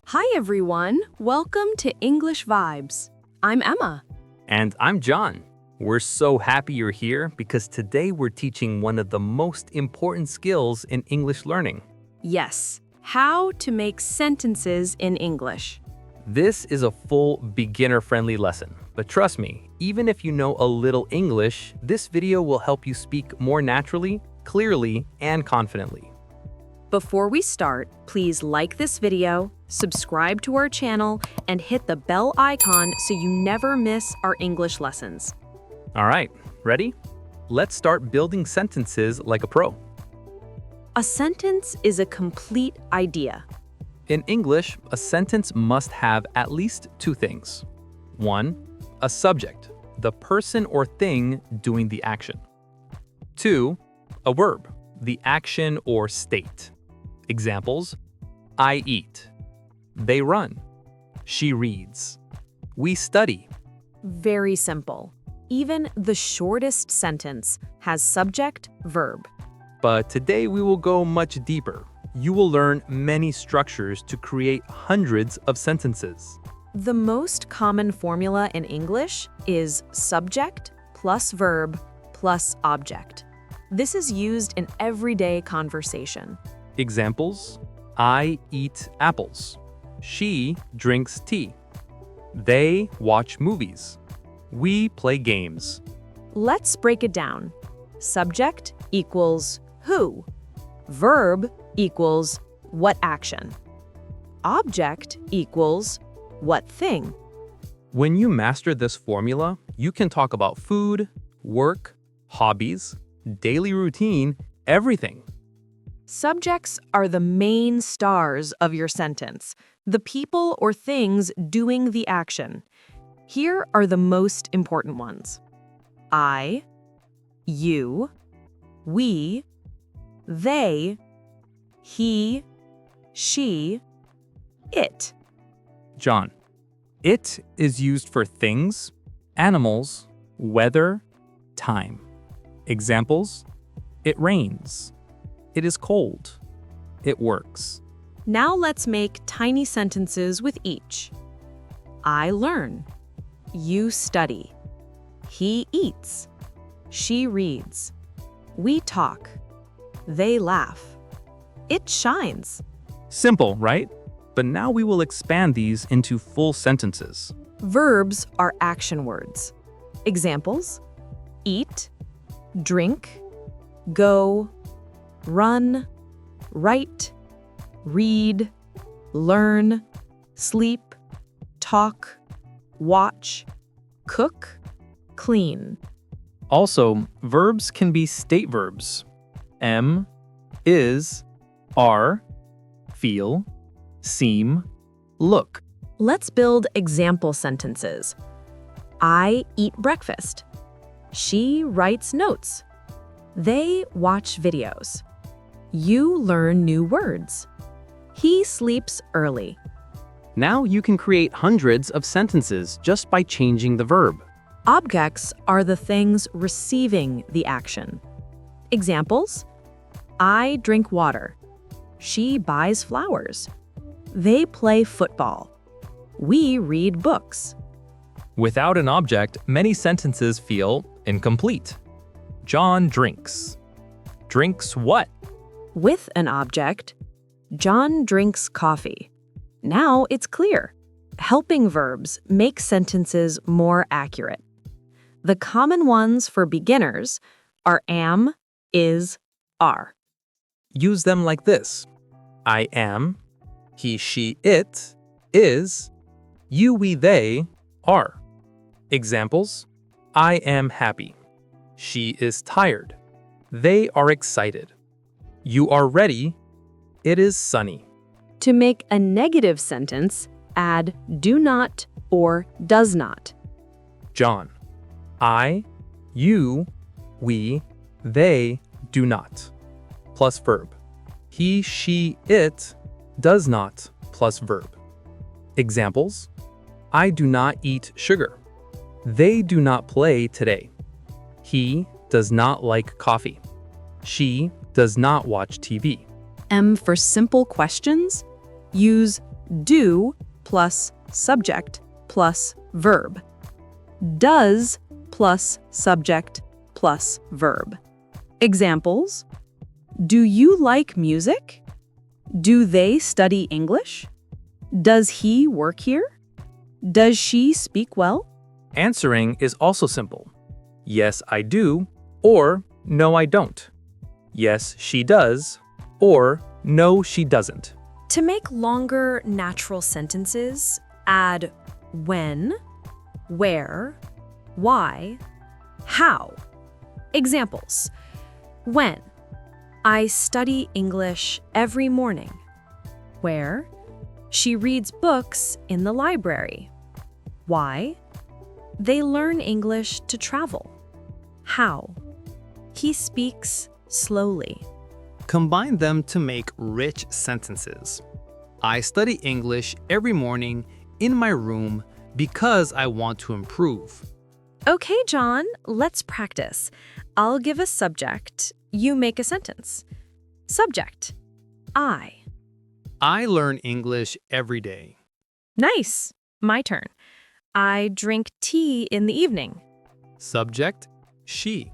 Hi everyone, welcome to English Vibes. I'm Emma. And I'm John. We're so happy you're here because today we're teaching one of the most important skills in English learning. Yes, how to make sentences in English. This is a full beginner-friendly lesson, but trust me, even if you know a little English, this video will help you speak more naturally, clearly, and confidently. Before we start, please like this video, subscribe to our channel, and hit the bell icon so you never miss our English lessons. All right, ready? Let's start building sentences like a pro. A sentence is a complete idea. In English, a sentence must have at least two things. One, a subject, the person or thing doing the action. Two, a verb, the action or state. Examples: I eat. They run. She reads. We study. Very simple. Even the shortest sentence has subject, verb. But today we will go much deeper. You will learn many structures to create hundreds of sentences. The most common formula in English is subject plus verb plus object. This is used in everyday conversation. Examples: I eat apples. She drinks tea. They watch movies. We play games. Let's break it down. Subject equals who. Verb equals what action. Object equals what thing. When you master this formula, you can talk about food, work, hobbies, daily routine, everything. Subjects are the main stars of your sentence, the people or things doing the action. Here are the most important ones. I, you, we, they, he, she, it. John, it is used for things, animals, weather, time. Examples: it rains. It is cold. It works. Now let's make tiny sentences with each. I learn. You study. He eats. She reads. We talk. They laugh. It shines. Simple, right? But now we will expand these into full sentences. Verbs are action words. Examples: eat, drink, go, run, write, read, learn, sleep, talk, watch, cook, clean. Also, verbs can be state verbs. Am, is, are, feel, seem, look. Let's build example sentences. I eat breakfast. She writes notes. They watch videos. You learn new words. He sleeps early. Now you can create hundreds of sentences just by changing the verb. Objects are the things receiving the action. Examples: I drink water. She buys flowers. They play football. We read books. Without an object, many sentences feel incomplete. John drinks. Drinks what? With an object, John drinks coffee. Now it's clear. Helping verbs make sentences more accurate. The common ones for beginners are am, is, are. Use them like this. I am, he, she, it, is, you, we, they, are. Examples: I am happy. She is tired. They are excited. You are ready. It is sunny. To make a negative sentence, add do not or does not. John: I, you, we, they do not. Plus verb. He, she, it does not plus verb. Examples: I do not eat sugar. They do not play today. He does not like coffee. She does not watch TV. M for simple questions, use do plus subject plus verb. Does plus subject plus verb. Examples: do you like music? Do they study English? Does he work here? Does she speak well? Answering is also simple. Yes, I do, or no, I don't. Yes, she does, or no, she doesn't. To make longer natural sentences, add when, where, why, how. Examples: when? I study English every morning. Where? She reads books in the library. Why? They learn English to travel. How? He speaks slowly. Combine them to make rich sentences. I study English every morning in my room because I want to improve. Okay, John, let's practice. I'll give a subject. You make a sentence. Subject: I. I learn English every day. Nice. My turn. I drink tea in the evening. Subject: she.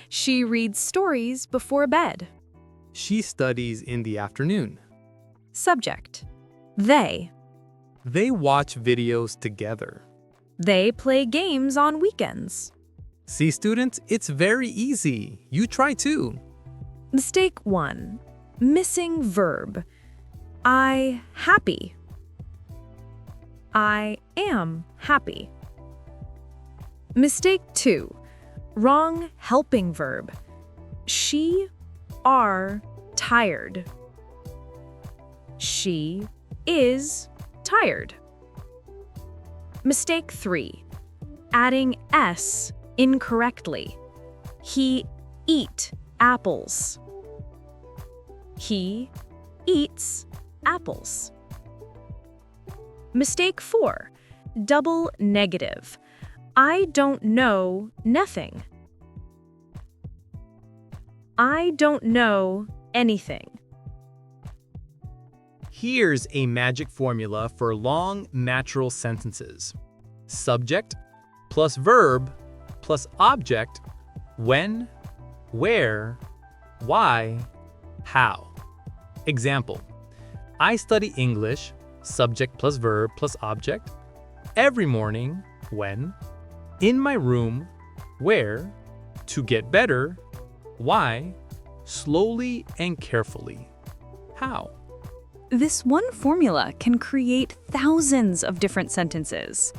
She reads stories before bed. She studies in the afternoon. Subject: they. They watch videos together. They play games on weekends. See, students, it's very easy. You try too. Mistake 1. Missing verb. I happy. I am happy. Mistake 2. Wrong helping verb. She are tired. She is tired. Mistake 3. Adding S incorrectly. He eat apples. He eats apples. Mistake 4. Double negative. I don't know nothing. I don't know anything. Here's a magic formula for long, natural sentences. Subject plus verb plus object, when, where, why, how. Example: I study English, subject plus verb plus object, every morning, when, in my room, where, to get better, why, slowly and carefully, how. This one formula can create thousands of different sentences.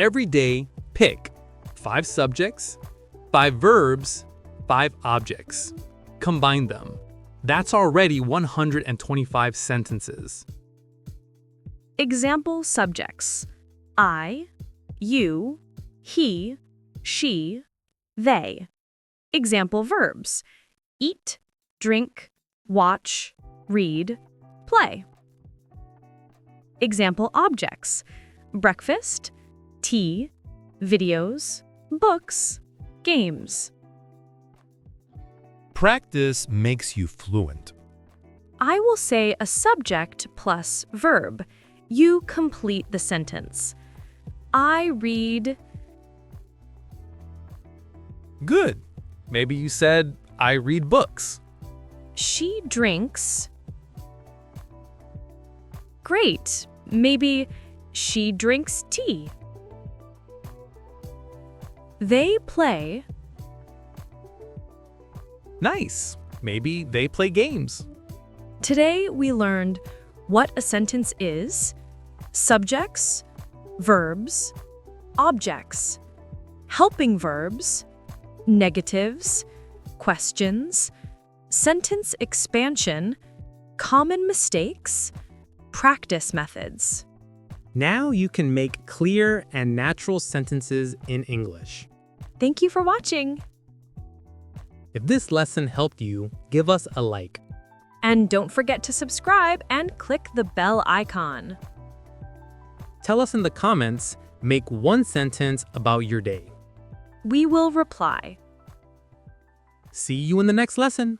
Every day, pick 5 subjects, 5 verbs, 5 objects. Combine them. That's already 125 sentences. Example subjects: I, you, he, she, they. Example verbs: eat, drink, watch, read, play. Example objects: breakfast, tea, videos, books, games. Practice makes you fluent. I will say a subject plus verb. You complete the sentence. I read. Good. Maybe you said, I read books. She drinks. Great. Maybe she drinks tea. They play. Nice. Maybe they play games. Today we learned what a sentence is, subjects, verbs, objects, helping verbs, negatives, questions, sentence expansion, common mistakes, practice methods. Now you can make clear and natural sentences in English. Thank you for watching. If this lesson helped you, give us a like. And don't forget to subscribe and click the bell icon. Tell us in the comments, make one sentence about your day. We will reply. See you in the next lesson.